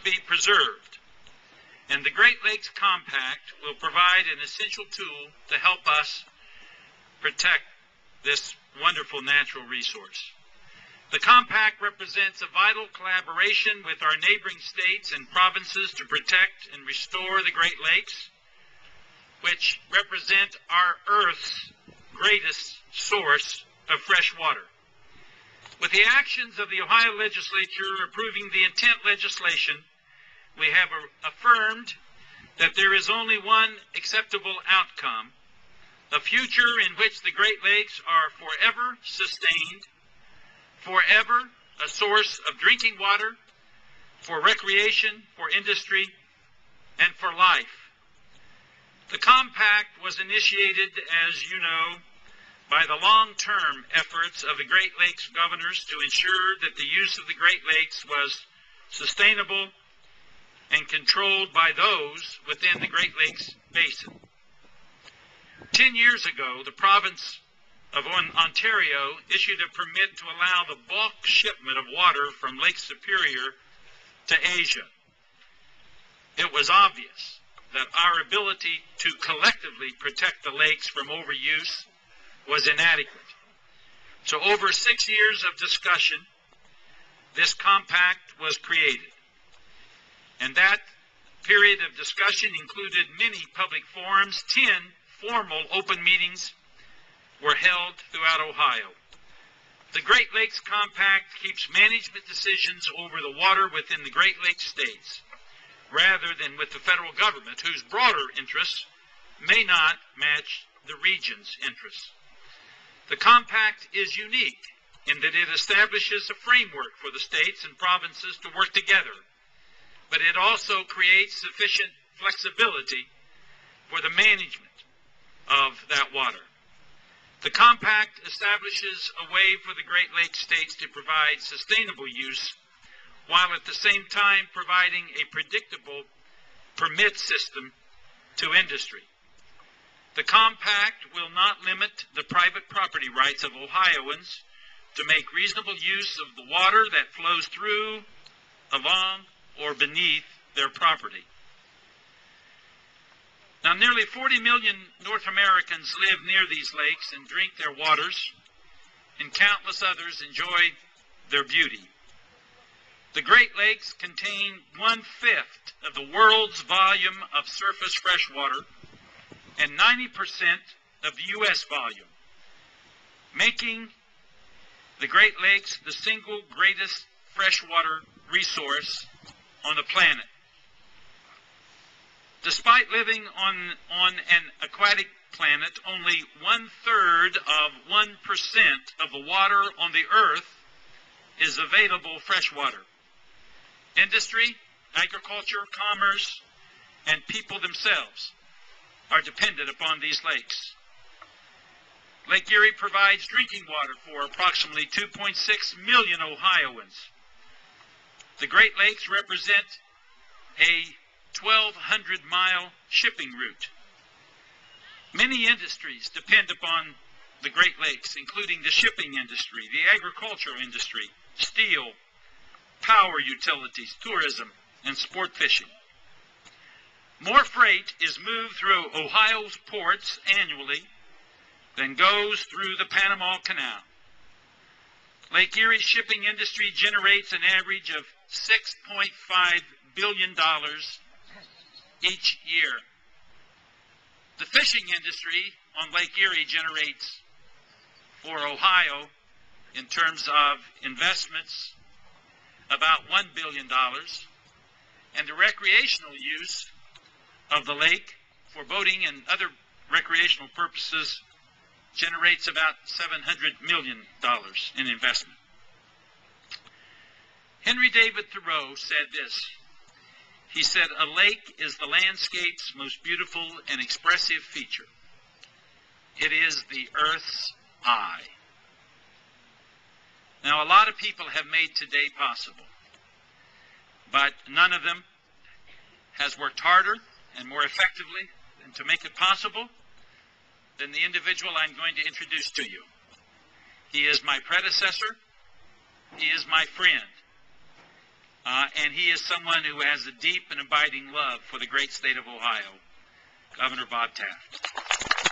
be preserved. And the Great Lakes Compact will provide an essential tool to help us protect this wonderful natural resource. The compact represents a vital collaboration with our neighboring states and provinces to protect and restore the Great Lakes, which represent our Earth's greatest source of fresh water. With the actions of the Ohio legislature approving the intent legislation, we have affirmed that there is only one acceptable outcome, a future in which the Great Lakes are forever sustained, forever a source of drinking water, for recreation, for industry, and for life. The compact was initiated, as you know, by the long-term efforts of the Great Lakes governors to ensure that the use of the Great Lakes was sustainable and controlled by those within the Great Lakes Basin. 10 years ago, the province of Ontario issued a permit to allow the bulk shipment of water from Lake Superior to Asia. It was obvious that our ability to collectively protect the lakes from overuse was inadequate. So over 6 years of discussion, this compact was created. And that period of discussion included many public forums. 10 formal open meetings were held throughout Ohio. The Great Lakes Compact keeps management decisions over the water within the Great Lakes states, rather than with the federal government, whose broader interests may not match the region's interests. The compact is unique in that it establishes a framework for the states and provinces to work together, but it also creates sufficient flexibility for the management of that water. The compact establishes a way for the Great Lakes states to provide sustainable use, while at the same time providing a predictable permit system to industry. The compact will not limit the private property rights of Ohioans to make reasonable use of the water that flows through, along, or beneath their property. Now, nearly 40 million North Americans live near these lakes and drink their waters, and countless others enjoy their beauty. The Great Lakes contain 1/5 of the world's volume of surface freshwater and 90% of the U.S. volume, making the Great Lakes the single greatest freshwater resource on the planet. Despite living on an aquatic planet, only 1/3 of 1% of the water on the Earth is available freshwater. Industry, agriculture, commerce, and people themselves are dependent upon these lakes. Lake Erie provides drinking water for approximately 2.6 million Ohioans. The Great Lakes represent a 1,200-mile shipping route. Many industries depend upon the Great Lakes, including the shipping industry, the agricultural industry, steel, power utilities, tourism, and sport fishing. More freight is moved through Ohio's ports annually than goes through the Panama Canal. Lake Erie's shipping industry generates an average of $6.5 billion each year. The fishing industry on Lake Erie generates for Ohio, in terms of investments, about $1 billion, and the recreational use of the lake for boating and other recreational purposes generates about $700 million in investment. Henry David Thoreau said this. He said, "A lake is the landscape's most beautiful and expressive feature. It is the earth's eye." Now, a lot of people have made today possible, but none of them has worked harder and more effectively and to make it possible than the individual I'm going to introduce to you. He is my predecessor. He is my friend. and he is someone who has a deep and abiding love for the great state of Ohio, Governor Bob Taft.